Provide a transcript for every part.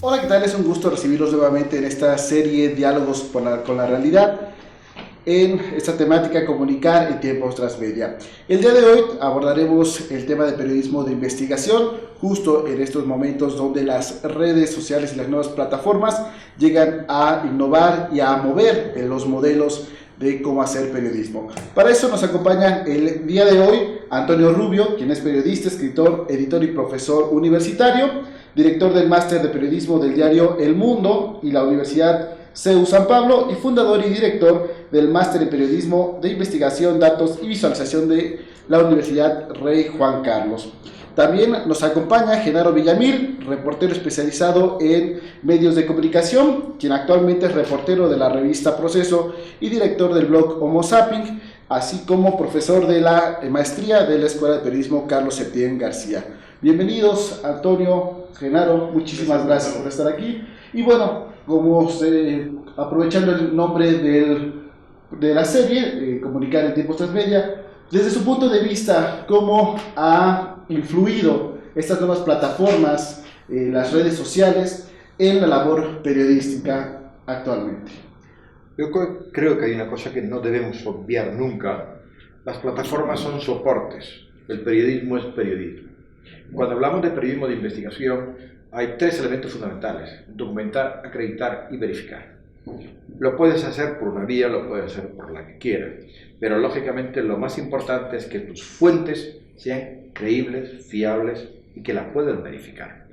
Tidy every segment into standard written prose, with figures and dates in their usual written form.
Hola, ¿qué tal? Es un gusto recibirlos nuevamente en esta serie Diálogos con la Realidad, en esta temática comunicar en tiempos transmedia. El día de hoy abordaremos el tema de periodismo de investigación, justo en estos momentos donde las redes sociales y las nuevas plataformas llegan a innovar y a mover en los modelos de cómo hacer periodismo. Para eso nos acompaña el día de hoy Antonio Rubio, quien es periodista, escritor, editor y profesor universitario, director del máster de periodismo del diario El Mundo y la Universidad CEU San Pablo y fundador y director del máster en periodismo de investigación, datos y visualización de la Universidad Rey Juan Carlos. También nos acompaña Genaro Villamil, reportero especializado en medios de comunicación, quien actualmente es reportero de la revista Proceso y director del blog Homo Sapiens, así como profesor de la maestría de la Escuela de Periodismo Carlos Septién García. Bienvenidos, Antonio, Genaro, muchísimas gracias por estar aquí. Y bueno, aprovechando el nombre de la serie, Comunicar en tiempos transmedia, desde su punto de vista, ¿cómo ha influido estas nuevas plataformas, las redes sociales, en la labor periodística actualmente? Yo creo que hay una cosa que no debemos obviar nunca. Las plataformas son soportes, el periodismo es periodismo. Cuando hablamos de periodismo de investigación, hay tres elementos fundamentales: documentar, acreditar y verificar. Lo puedes hacer por una vía, lo puedes hacer por la que quieras, pero lógicamente lo más importante es que tus fuentes sean creíbles, fiables y que las puedas verificar.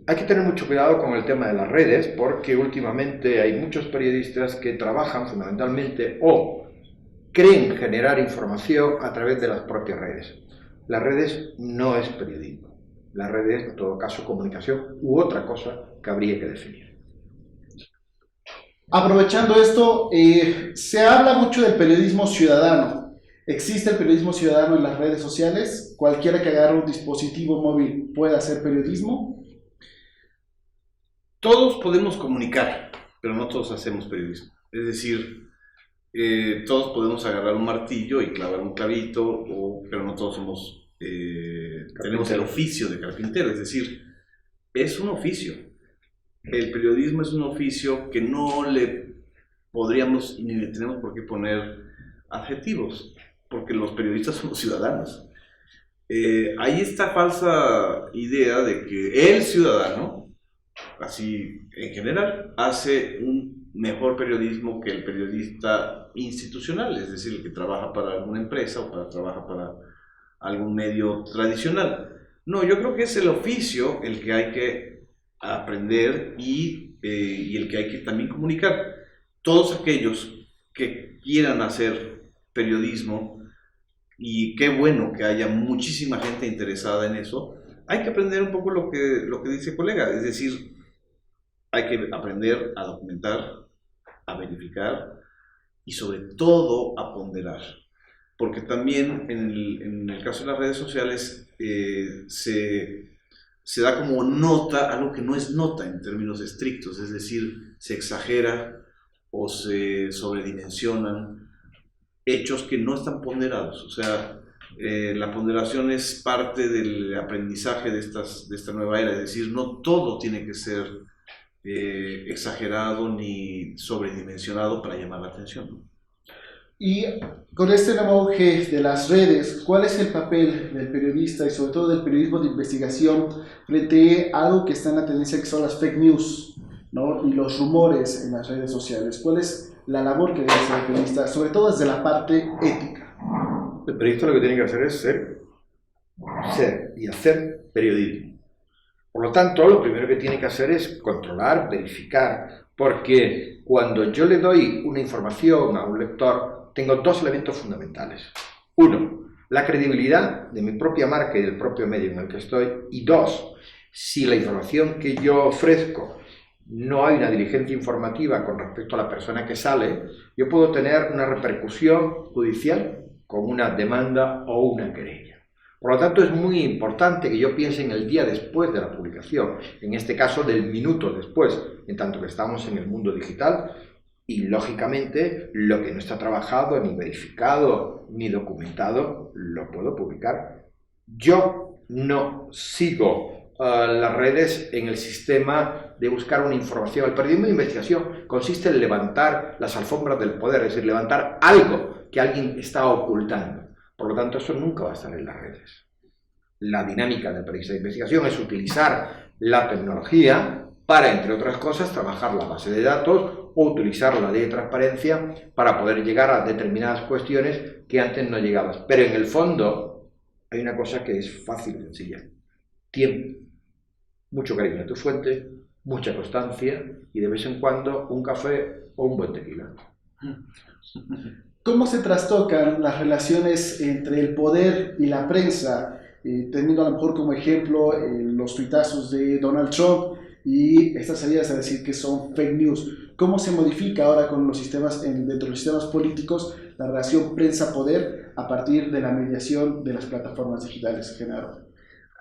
Hay que tener mucho cuidado con el tema de las redes, porque últimamente hay muchos periodistas que trabajan fundamentalmente o creen generar información a través de las propias redes. Las redes no es periodismo. Las redes, en todo caso, comunicación u otra cosa que habría que definir. Aprovechando esto, se habla mucho del periodismo ciudadano. ¿Existe el periodismo ciudadano en las redes sociales? ¿Cualquiera que agarre un dispositivo móvil puede hacer periodismo? Todos podemos comunicar, pero no todos hacemos periodismo. Es decir, todos podemos agarrar un martillo y clavar un clavito, pero no todos tenemos el oficio de carpintero. Es decir, es un oficio. El periodismo es un oficio que no le podríamos ni le tenemos por qué poner adjetivos, porque los periodistas somos ciudadanos. Hay esta falsa idea de que el ciudadano, así en general, hace un mejor periodismo que el periodista institucional, es decir, el que trabaja para alguna empresa o trabaja para algún medio tradicional. No, yo creo que es el oficio el que hay que aprender y el que hay que también comunicar. Todos aquellos que quieran hacer periodismo, y qué bueno que haya muchísima gente interesada en eso, hay que aprender un poco lo que dice el colega, es decir, hay que aprender a documentar, a verificar y sobre todo a ponderar. Porque también en el caso de las redes sociales se da como nota algo que no es nota en términos estrictos, es decir, se exagera o se sobredimensionan hechos que no están ponderados. O sea, la ponderación es parte del aprendizaje de esta nueva era, es decir, no todo tiene que ser exagerado ni sobredimensionado para llamar la atención, ¿no? Y con este nuevo auge de las redes, ¿cuál es el papel del periodista y sobre todo del periodismo de investigación frente a algo que está en la tendencia que son las fake news, ¿no? Y los rumores en las redes sociales? ¿Cuál es la labor que debe hacer el periodista, sobre todo desde la parte ética? El periodista lo que tiene que hacer es ser y hacer periodismo. Por lo tanto, lo primero que tiene que hacer es controlar, verificar, porque cuando yo le doy una información a un lector, tengo dos elementos fundamentales. Uno, la credibilidad de mi propia marca y del propio medio en el que estoy. Y dos, si la información que yo ofrezco no hay una diligencia informativa con respecto a la persona que sale, yo puedo tener una repercusión judicial con una demanda o una querella. Por lo tanto, es muy importante que yo piense en el día después de la publicación, en este caso del minuto después, en tanto que estamos en el mundo digital, y lógicamente lo que no está trabajado, ni verificado, ni documentado, lo puedo publicar. Yo no sigo las redes en el sistema de buscar una información. El periodismo de investigación consiste en levantar las alfombras del poder, es decir, levantar algo que alguien está ocultando. Por lo tanto, eso nunca va a estar en las redes. La dinámica del periodista de investigación es utilizar la tecnología para, entre otras cosas, trabajar la base de datos o utilizar la ley de transparencia para poder llegar a determinadas cuestiones que antes no llegabas. Pero en el fondo hay una cosa que es fácil y sencilla. Tiempo. Mucho cariño a tu fuente, mucha constancia y de vez en cuando un café o un buen tequila. ¿Cómo se trastocan las relaciones entre el poder y la prensa? Teniendo a lo mejor como ejemplo los tuitazos de Donald Trump y estas salidas a decir que son fake news. ¿Cómo se modifica ahora con los sistemas, dentro de los sistemas políticos, la relación prensa-poder a partir de la mediación de las plataformas digitales, Genaro?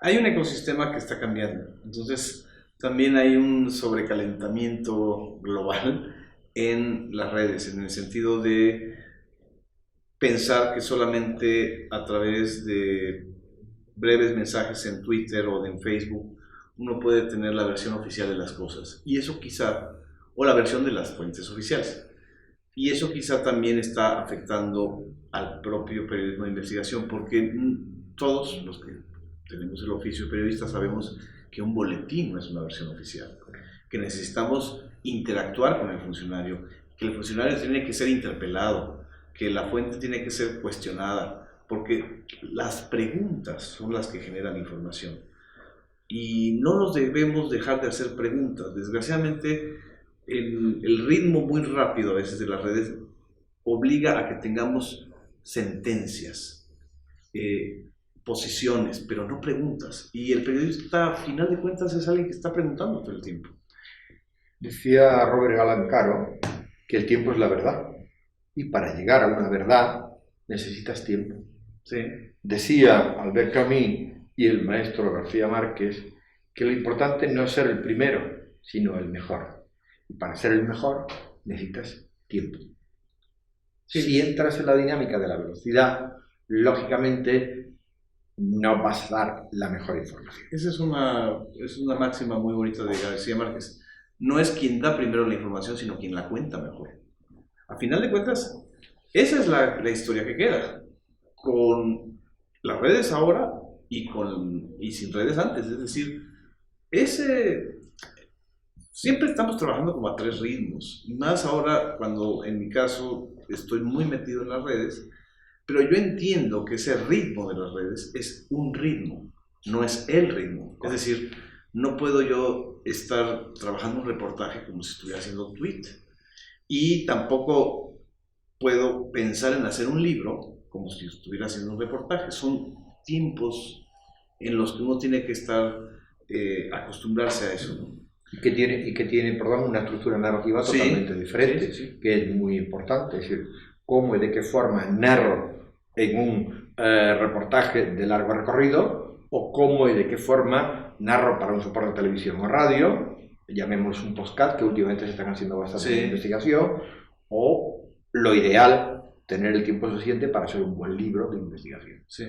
Hay un ecosistema que está cambiando, entonces también hay un sobrecalentamiento global en las redes, en el sentido de pensar que solamente a través de breves mensajes en Twitter o en Facebook uno puede tener la versión oficial de las cosas, y eso quizá, o la versión de las fuentes oficiales, y eso quizá también está afectando al propio periodismo de investigación, porque todos los que tenemos el oficio de periodista sabemos que un boletín no es una versión oficial, que necesitamos interactuar con el funcionario, que el funcionario tiene que ser interpelado, que la fuente tiene que ser cuestionada, porque las preguntas son las que generan información y no nos debemos dejar de hacer preguntas. Desgraciadamente el ritmo muy rápido a veces de las redes obliga a que tengamos sentencias, posiciones, pero no preguntas, y el periodista a final de cuentas es alguien que está preguntando todo el tiempo. Decía Robert Galán Caro que el tiempo es la verdad, y para llegar a una verdad necesitas tiempo. Sí. Decía Albert Camus y el maestro García Márquez que lo importante no es ser el primero, sino el mejor. Y para ser el mejor necesitas tiempo. Sí. Si entras en la dinámica de la velocidad, lógicamente no vas a dar la mejor información. Esa es una máxima muy bonita de García Márquez. No es quien da primero la información, sino quien la cuenta mejor. A final de cuentas, esa es la historia que queda. Con las redes ahora y sin redes antes. Es decir, siempre estamos trabajando como a 3 ritmos. Y más ahora, cuando en mi caso estoy muy metido en las redes, pero yo entiendo que ese ritmo de las redes es un ritmo, no es el ritmo. Es decir, no puedo yo estar trabajando un reportaje como si estuviera haciendo un tweet. Y tampoco puedo pensar en hacer un libro como si estuviera haciendo un reportaje. Son tiempos en los que uno tiene que estar, acostumbrarse a eso, ¿no? Y que tiene una estructura narrativa totalmente diferente, sí. Que es muy importante. Es decir, cómo y de qué forma narro en un reportaje de largo recorrido, o cómo y de qué forma narro para un soporte de televisión o radio, llamémoslo un podcast, que últimamente se están haciendo bastante investigación, o lo ideal, tener el tiempo suficiente para hacer un buen libro de investigación. Sí.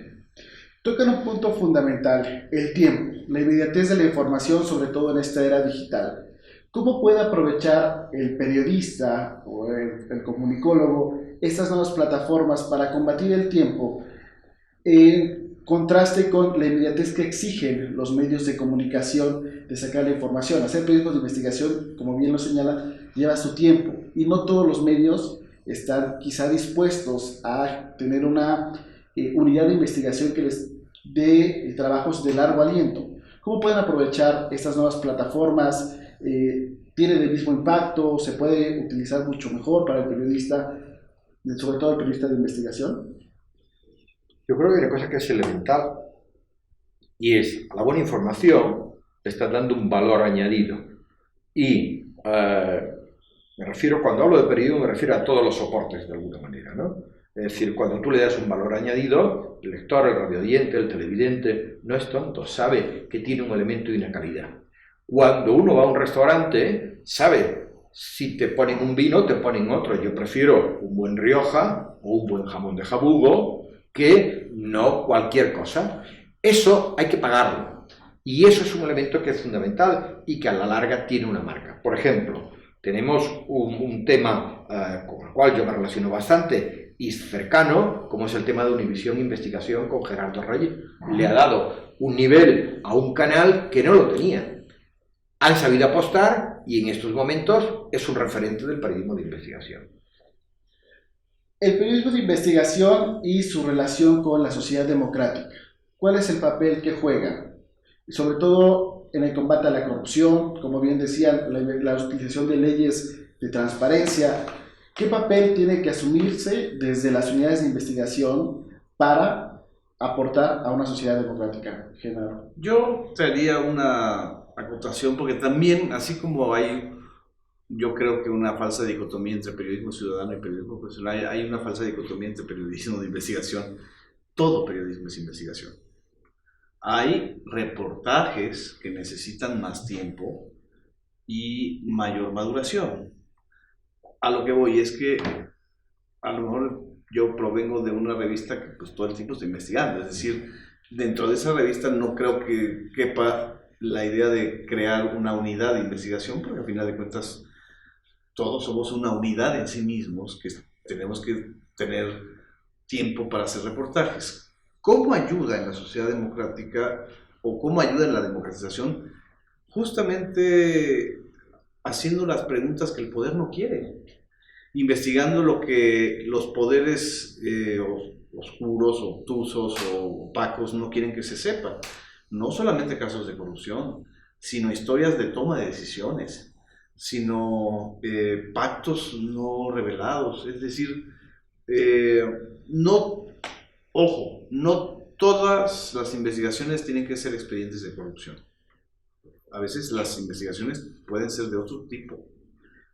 Tocan un punto fundamental, el tiempo, la inmediatez de la información, sobre todo en esta era digital. ¿Cómo puede aprovechar el periodista o el comunicólogo estas nuevas plataformas para combatir el tiempo en contraste con la inmediatez que exigen los medios de comunicación de sacar la información? Hacer periodismo de investigación, como bien lo señala, lleva su tiempo y no todos los medios están quizá dispuestos a tener una unidad de investigación que les dé trabajos de largo aliento. ¿Cómo pueden aprovechar estas nuevas plataformas? ¿Tienen el mismo impacto? ¿Se puede utilizar mucho mejor para el periodista, sobre todo el periodista de investigación? Yo creo que hay una cosa que es elemental, y es, a la buena información le estás dando un valor añadido. Y me refiero, cuando hablo de periodismo, me refiero a todos los soportes de alguna manera, ¿no? Es decir, cuando tú le das un valor añadido, el lector, el radioyente, el televidente, no es tonto, sabe que tiene un elemento y una calidad. Cuando uno va a un restaurante, sabe, si te ponen un vino, te ponen otro. Yo prefiero un buen Rioja o un buen jamón de jabugo que no cualquier cosa. Eso hay que pagarlo. Y eso es un elemento que es fundamental y que a la larga tiene una marca. Por ejemplo, tenemos un tema con el cual yo me relaciono bastante y cercano, como es el tema de Univisión Investigación con Gerardo Reyes. Le ha dado un nivel a un canal que no lo tenía. Han sabido apostar y en estos momentos es un referente del periodismo de investigación. El periodismo de investigación y su relación con la sociedad democrática. ¿Cuál es el papel que juega? Sobre todo en el combate a la corrupción, como bien decían, la utilización de leyes de transparencia. ¿Qué papel tiene que asumirse desde las unidades de investigación para aportar a una sociedad democrática, Genaro? Yo te haría una acotación, porque también, así como hay, yo creo que una falsa dicotomía entre periodismo ciudadano y periodismo profesional, hay una falsa dicotomía entre periodismo de investigación. Todo periodismo es investigación. Hay reportajes que necesitan más tiempo y mayor maduración. A lo que voy es que a lo mejor yo provengo de una revista que pues todo el tiempo estoy investigando, es decir, dentro de esa revista no creo que quepa la idea de crear una unidad de investigación, porque al final de cuentas todos somos una unidad en sí mismos que tenemos que tener tiempo para hacer reportajes. ¿Cómo ayuda en la sociedad democrática o cómo ayuda en la democratización? Justamente haciendo las preguntas que el poder no quiere, investigando lo que los poderes oscuros, obtusos o opacos no quieren que se sepa. No solamente casos de corrupción, sino historias de toma de decisiones, sino pactos no revelados. Es decir, no todas las investigaciones tienen que ser expedientes de corrupción. A veces las investigaciones pueden ser de otro tipo,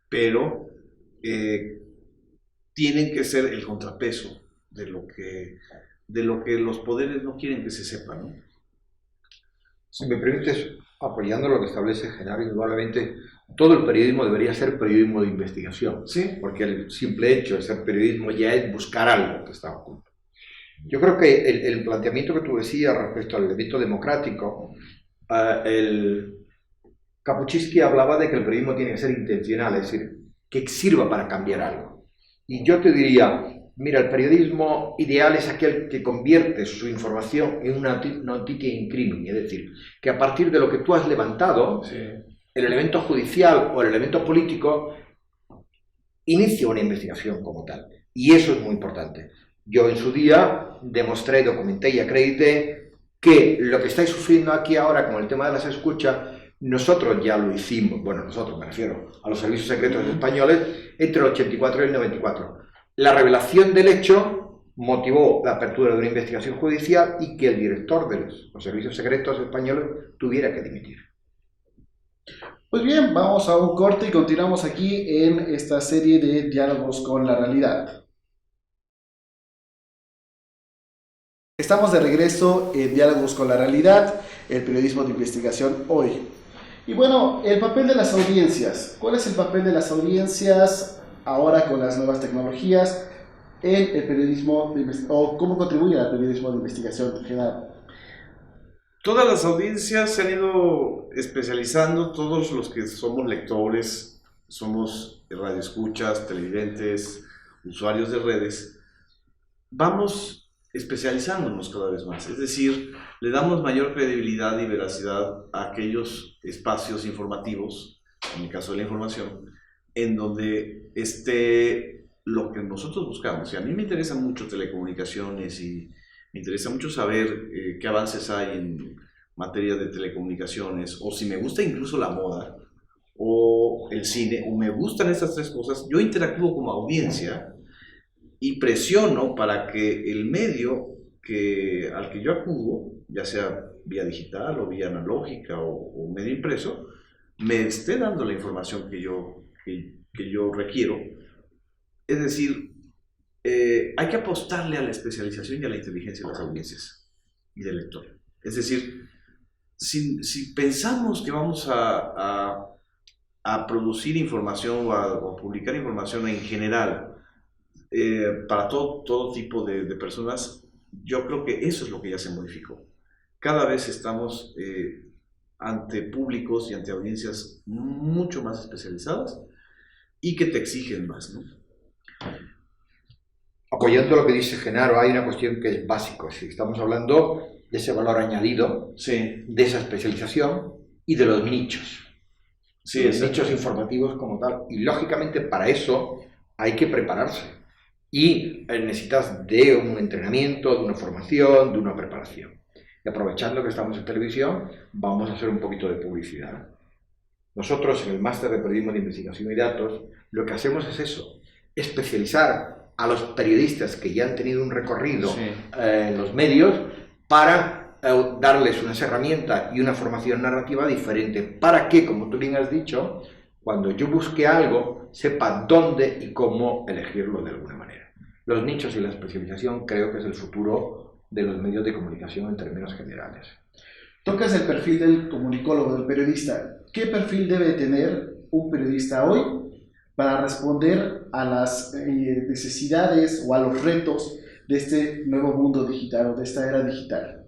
pero tienen que ser el contrapeso de lo que los poderes no quieren que se sepa, ¿no? Si me permites, apoyando lo que establece Genaro, indudablemente todo el periodismo debería ser periodismo de investigación, ¿sí? Porque el simple hecho de ser periodismo ya es buscar algo que está oculto. Yo creo que el planteamiento que tú decías respecto al elemento democrático, el Kapuscinski hablaba de que el periodismo tiene que ser intencional, es decir, que sirva para cambiar algo. Y yo te diría, mira, el periodismo ideal es aquel que convierte su información en una noticia in crimen, es decir, que a partir de lo que tú has levantado, Sí. el elemento judicial o el elemento político inicia una investigación como tal. Y eso es muy importante. Yo en su día demostré, documenté y acredité que lo que estáis sufriendo aquí ahora con el tema de las escuchas, nosotros ya lo hicimos, bueno, nosotros me refiero a los servicios secretos españoles, entre el 84 y el 94. La revelación del hecho motivó la apertura de una investigación judicial y que el director de los servicios secretos españoles tuviera que dimitir. Pues bien, vamos a un corte y continuamos aquí en esta serie de diálogos con la realidad. Estamos de regreso en Diálogos con la Realidad, el periodismo de investigación hoy. Y bueno, el papel de las audiencias. ¿Cuál es el papel de las audiencias ahora con las nuevas tecnologías en el periodismo o cómo contribuye al periodismo de investigación en general? Todas las audiencias se han ido especializando, todos los que somos lectores, somos radioescuchas, televidentes, usuarios de redes, vamos especializándonos cada vez más, es decir, le damos mayor credibilidad y veracidad a aquellos espacios informativos, en el caso de la información, en donde esté lo que nosotros buscamos. Y a mí me interesa mucho telecomunicaciones y me interesa mucho saber qué avances hay en materia de telecomunicaciones, o si me gusta incluso la moda, o el cine, o me gustan estas tres cosas, yo interactúo como audiencia y presiono para que el medio al que yo acudo, ya sea vía digital o vía analógica o medio impreso, me esté dando la información que yo requiero. Es decir, hay que apostarle a la especialización y a la inteligencia de las audiencias y del lector. Es decir, si pensamos que vamos a producir información o a publicar información en general para todo tipo de personas, yo creo que eso es lo que ya se modificó. Cada vez estamos ante públicos y ante audiencias mucho más especializadas y que te exigen más, ¿no? Apoyando lo que dice Genaro, hay una cuestión que es básica. Si estamos hablando de ese valor añadido, Sí. de esa especialización y de los nichos. Sí, Los nichos informativos como tal. Y lógicamente para eso hay que prepararse. Y necesitas de un entrenamiento, de una formación, de una preparación. Y aprovechando que estamos en televisión, vamos a hacer un poquito de publicidad. Nosotros en el Máster de Periodismo de Investigación y Datos, lo que hacemos es eso, especializar a los periodistas que ya han tenido un recorrido en los medios para darles unas herramientas y una formación narrativa diferente para que, como tú bien has dicho, cuando yo busque algo, sepa dónde y cómo elegirlo de alguna manera. Los nichos y la especialización creo que es el futuro de los medios de comunicación en términos generales. Tocas el perfil del comunicólogo, del periodista. ¿Qué perfil debe tener un periodista hoy para responder a las necesidades o a los retos de este nuevo mundo digital o de esta era digital?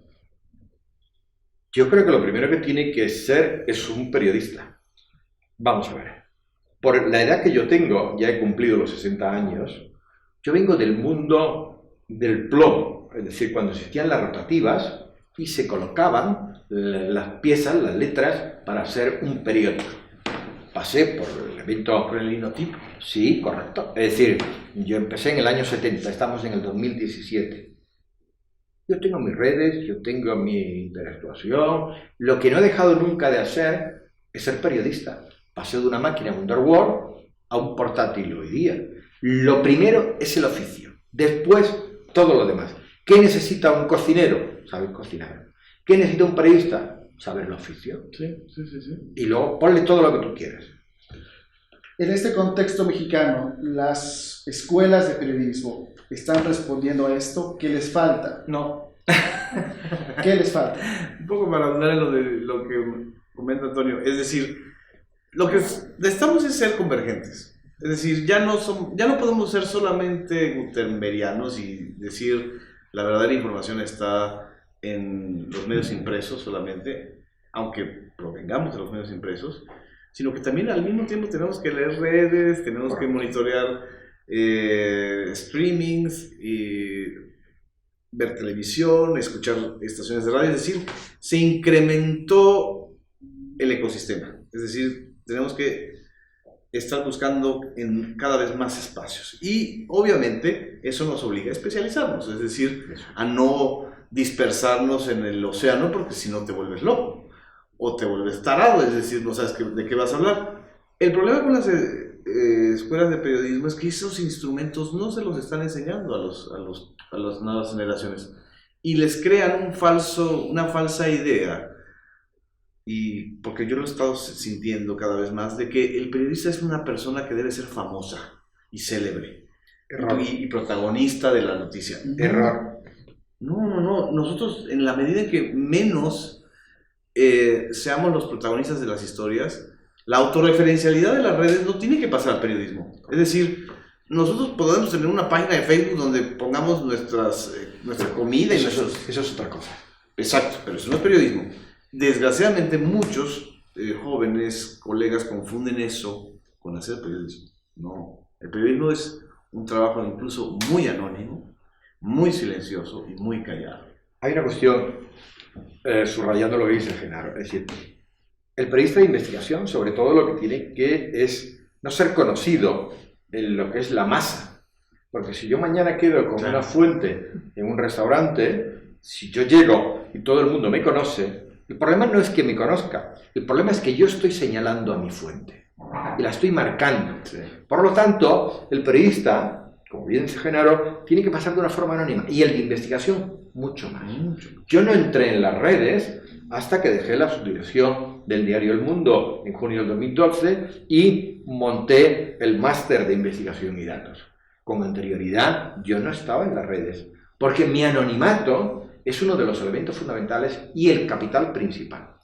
Yo creo que lo primero que tiene que ser es un periodista. Vamos a ver. Por la edad que yo tengo, ya he cumplido los 60 años, yo vengo del mundo del plomo, es decir, cuando existían las rotativas y se colocaban las piezas, las letras, para hacer un periódico. Pasé por el evento... Por el linotipo. Sí, correcto. Es decir, yo empecé en el año 70, estamos en el 2017. Yo tengo mis redes, yo tengo mi interactuación. Lo que no he dejado nunca de hacer es ser periodista. Pasé de una máquina Wonderworld a un portátil hoy día. Lo primero es el oficio. Después, todo lo demás. ¿Qué necesita un cocinero? Saber cocinar. ¿Qué necesita un periodista? Saber el oficio. Sí. Y luego ponle todo lo que tú quieras. En este contexto mexicano, las escuelas de periodismo están respondiendo a esto. ¿Qué les falta? No. ¿Qué les falta? Un poco para hablar en lo que comenta Antonio. Es decir, lo que necesitamos es ser convergentes. Es decir, ya no podemos ser solamente gutenberianos y decir la verdadera información está en los medios impresos solamente, aunque provengamos de los medios impresos, sino que también al mismo tiempo tenemos que leer redes, tenemos que monitorear streamings, y ver televisión, escuchar estaciones de radio. Es decir, se incrementó el ecosistema. Es decir, tenemos que estar buscando en cada vez más espacios. Y obviamente eso nos obliga a especializarnos, es decir, a no dispersarnos en el océano, porque si no te vuelves loco o te vuelves tarado, es decir, no sabes de qué vas a hablar. El problema con las escuelas de periodismo es que esos instrumentos no se los están enseñando a las nuevas generaciones y les crean una falsa idea. Y porque yo lo he estado sintiendo cada vez más, de que el periodista es una persona que debe ser famosa y célebre y protagonista de la noticia. Error. No. Nosotros, en la medida en que menos seamos los protagonistas de las historias, la autorreferencialidad de las redes no tiene que pasar al periodismo. Es decir, nosotros podemos tener una página de Facebook donde pongamos nuestra comida y eso es otra cosa. Exacto, pero eso no es periodismo. Desgraciadamente muchos jóvenes, colegas confunden eso con hacer periodismo. No, el periodismo es un trabajo incluso muy anónimo, muy silencioso y muy callado. Hay una cuestión, subrayando lo que dice Genaro, es decir, el periodista de investigación sobre todo lo que tiene que es no ser conocido en lo que es la masa. Porque si yo mañana quedo con una fuente en un restaurante, si yo llego y todo el mundo me conoce, el problema no es que me conozca, el problema es que yo estoy señalando a mi fuente y la estoy marcando. Sí. Por lo tanto, el periodista, como bien dice Genaro, tiene que pasar de una forma anónima y el de investigación mucho más. Yo no entré en las redes hasta que dejé la subdirección del diario El Mundo en junio del 2012 y monté el máster de investigación y datos. Con anterioridad yo no estaba en las redes porque mi anonimato es uno de los elementos fundamentales y el capital principal.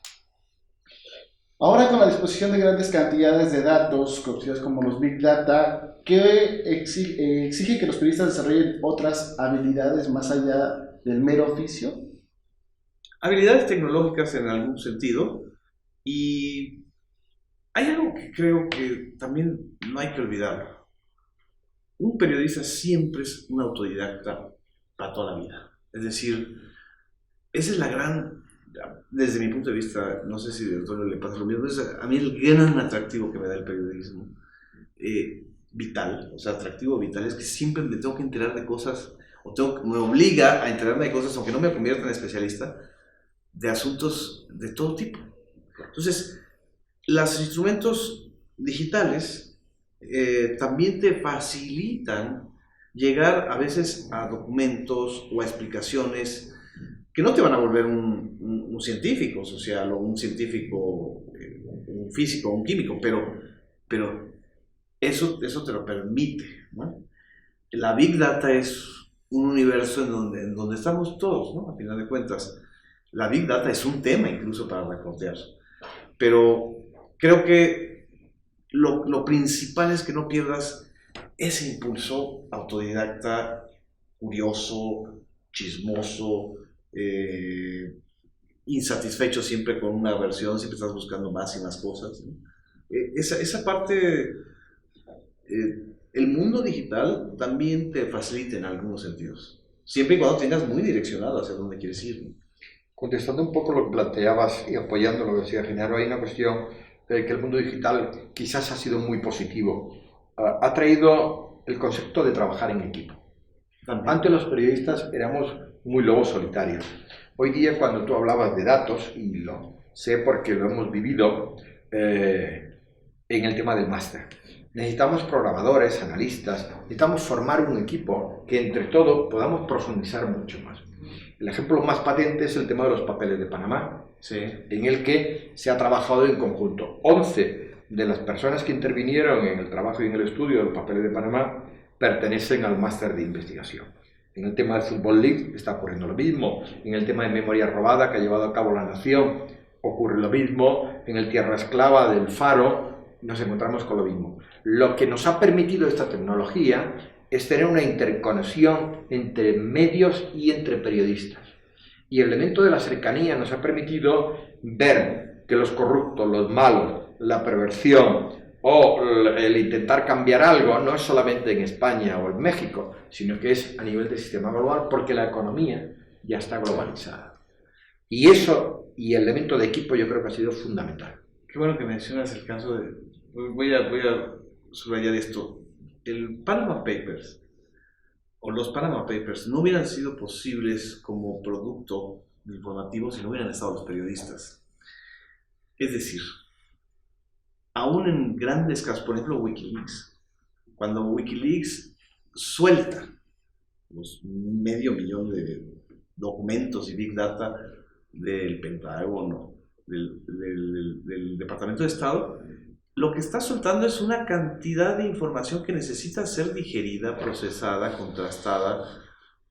Ahora, con la disposición de grandes cantidades de datos, conocidos como los Big Data, ¿qué exige que los periodistas desarrollen otras habilidades más allá del mero oficio? Habilidades tecnológicas en algún sentido, Y hay algo que creo que también no hay que olvidar. Un periodista siempre es un autodidacta para toda la vida. Es decir, esa es la gran, desde mi punto de vista, no sé si a Antonio le pasa lo mismo, es a mí el gran atractivo que me da el periodismo, vital, o sea, atractivo vital, es que siempre me tengo que enterar de cosas, me obliga a enterarme de cosas, aunque no me convierta en especialista, de asuntos de todo tipo. Entonces, los instrumentos digitales también te facilitan llegar a veces a documentos o a explicaciones que no te van a volver un científico social o un científico, un físico o un químico, pero eso te lo permite, ¿no? La Big Data es un universo en donde estamos todos, ¿no? A final de cuentas, la Big Data es un tema incluso para reportear, pero creo que lo principal es que no pierdas ese impulso autodidacta, curioso, chismoso, insatisfecho siempre con una versión, siempre estás buscando más y más cosas, ¿no? Esa parte, el mundo digital también te facilita en algunos sentidos, siempre y cuando tengas muy direccionado hacia dónde quieres ir, ¿no? Contestando un poco lo que planteabas y apoyando lo que decía Genaro, hay una cuestión de que el mundo digital quizás ha sido muy positivo. Ha traído el concepto de trabajar en equipo. También. Antes los periodistas éramos muy lobos solitarios. Hoy día, cuando tú hablabas de datos, y lo sé porque lo hemos vivido en el tema del máster, necesitamos programadores, analistas, necesitamos formar un equipo que entre todos podamos profundizar mucho más. El ejemplo más patente es el tema de los papeles de Panamá, Sí. en el que se ha trabajado en conjunto. 11 de las personas que intervinieron en el trabajo y en el estudio de los papeles de Panamá pertenecen al máster de investigación. En el tema del Football League está ocurriendo lo mismo. En el tema de memoria robada que ha llevado a cabo la Nación ocurre lo mismo. En el Tierra Esclava del Faro nos encontramos con lo mismo. Lo que nos ha permitido esta tecnología es tener una interconexión entre medios y entre periodistas. Y el elemento de la cercanía nos ha permitido ver que los corruptos, los malos, la perversión o el intentar cambiar algo no es solamente en España o en México, sino que es a nivel de sistema global, porque la economía ya está globalizada. Y eso, y el elemento de equipo, yo creo que ha sido fundamental. Qué bueno que mencionas el caso de... Voy a subrayar esto. El Panama Papers o los Panama Papers no hubieran sido posibles como producto informativo si no hubieran estado los periodistas. Es decir, aún en grandes casos, por ejemplo Wikileaks, cuando Wikileaks suelta los 500,000 de documentos y Big Data del Pentágono, del Departamento de Estado, lo que está soltando es una cantidad de información que necesita ser digerida, procesada, contrastada,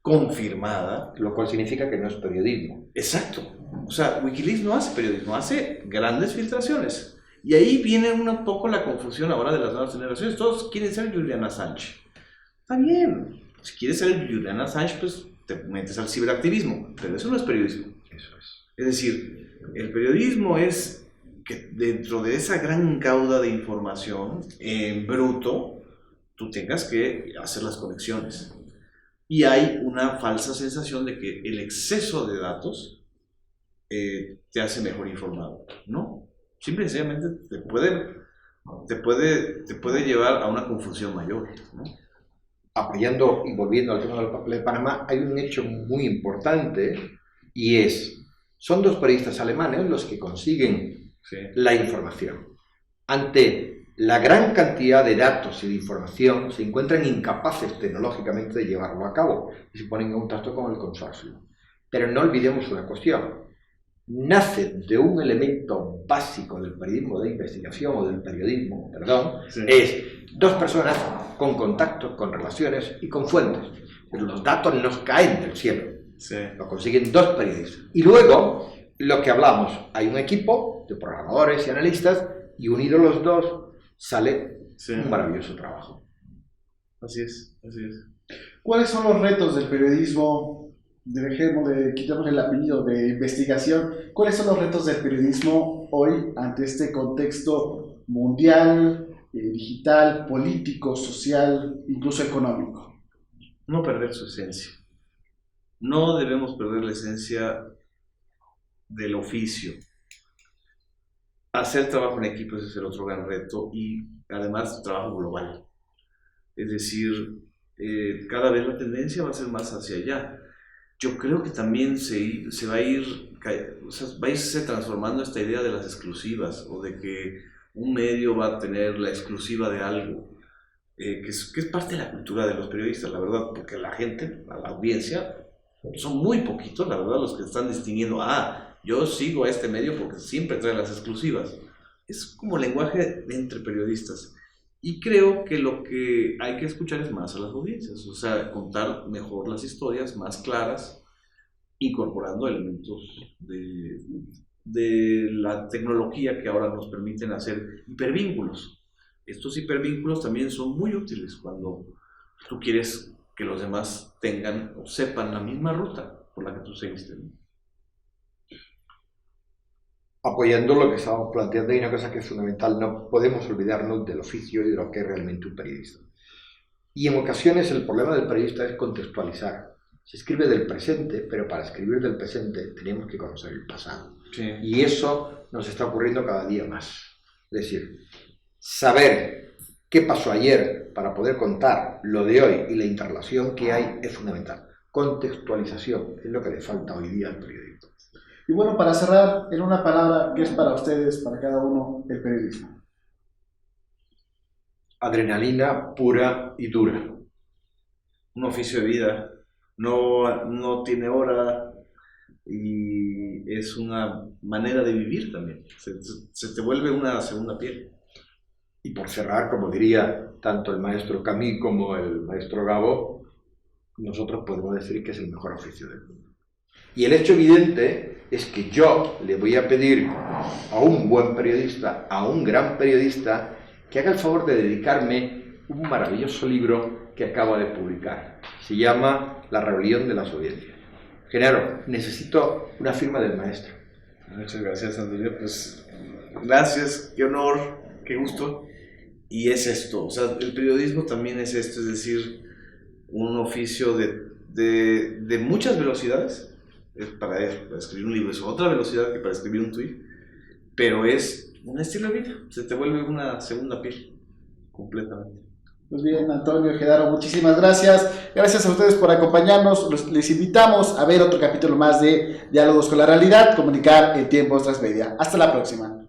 confirmada. Lo cual significa que no es periodismo. Exacto. O sea, Wikileaks no hace periodismo, hace grandes filtraciones. Y ahí viene un poco la confusión ahora de las nuevas generaciones. Todos quieren ser Julian Assange. Está bien. Si quieres ser Julian Assange, pues te metes al ciberactivismo. Pero eso no es periodismo. Eso es. Es decir, el periodismo es que dentro de esa gran cauda de información en bruto, tú tengas que hacer las conexiones. Y hay una falsa sensación de que el exceso de datos te hace mejor informado. No, simple y sencillamente te puede llevar a una confusión mayor, ¿no? Apoyando y volviendo al tema de los papeles de Panamá, hay un hecho muy importante y son dos periodistas alemanes los que consiguen la información. Ante la gran cantidad de datos y de información, se encuentran incapaces tecnológicamente de llevarlo a cabo y se ponen en contacto con el consorcio. Pero no olvidemos una cuestión. Nace de un elemento básico del periodismo de investigación o del periodismo, es dos personas con contactos, con relaciones y con fuentes. Pero los datos no caen del cielo. Lo consiguen dos periodistas. Y luego, lo que hablamos, hay un equipo de programadores y analistas y unidos los dos sale un maravilloso trabajo. Así es, así es. ¿Cuáles son los retos del periodismo dejemos de quitarnos el apellido de investigación. ¿Cuáles son los retos del periodismo hoy ante este contexto mundial, digital, político, social, incluso económico? No perder su esencia. No debemos perder la esencia del oficio. Hacer trabajo en equipo es el otro gran reto y además trabajo global. Es decir, cada vez la tendencia va a ser más hacia allá. Yo creo que también se va a ir, o sea, va a irse transformando esta idea de las exclusivas o de que un medio va a tener la exclusiva de algo, que es parte de la cultura de los periodistas, la verdad, porque la gente, la audiencia, son muy poquitos, la verdad, los que están distinguiendo, yo sigo a este medio porque siempre trae las exclusivas. Es como lenguaje entre periodistas. Y creo que lo que hay que escuchar es más a las audiencias, o sea, contar mejor las historias, más claras, incorporando elementos de la tecnología que ahora nos permiten hacer hipervínculos. Estos hipervínculos también son muy útiles cuando tú quieres que los demás tengan o sepan la misma ruta por la que tú seguiste, ¿no? Apoyando lo que estábamos planteando, hay una cosa que es fundamental: no podemos olvidarnos del oficio y de lo que es realmente un periodista. Y en ocasiones el problema del periodista es contextualizar. Se escribe del presente, pero para escribir del presente tenemos que conocer el pasado. Sí. Y eso nos está ocurriendo cada día más. Es decir, saber qué pasó ayer para poder contar lo de hoy y la interrelación que hay es fundamental. Contextualización es lo que le falta hoy día al periodismo. Y bueno, para cerrar, en una palabra, ¿qué es para ustedes, para cada uno, el periodismo? Adrenalina pura y dura. Un oficio de vida, no tiene hora y es una manera de vivir también. Se te vuelve una segunda piel. Y por cerrar, como diría tanto el maestro Camus como el maestro Gabo, nosotros podemos decir que es el mejor oficio del mundo. Y el hecho evidente es que yo le voy a pedir a un buen periodista, a un gran periodista, que haga el favor de dedicarme un maravilloso libro que acaba de publicar. Se llama La rebelión de las audiencias. Genaro, necesito una firma del maestro. Muchas gracias, Antonio. Pues gracias, qué honor, qué gusto. Y es esto, o sea, el periodismo también es esto, es decir, un oficio de muchas velocidades. Para escribir un libro es otra velocidad que para escribir un tweet, pero es un estilo de vida, se te vuelve una segunda piel, completamente. Pues bien, Antonio, Genaro, muchísimas gracias. Gracias a ustedes por acompañarnos. Les invitamos a ver otro capítulo más de Diálogos con la Realidad, comunicar en tiempos transmedia. Hasta la próxima.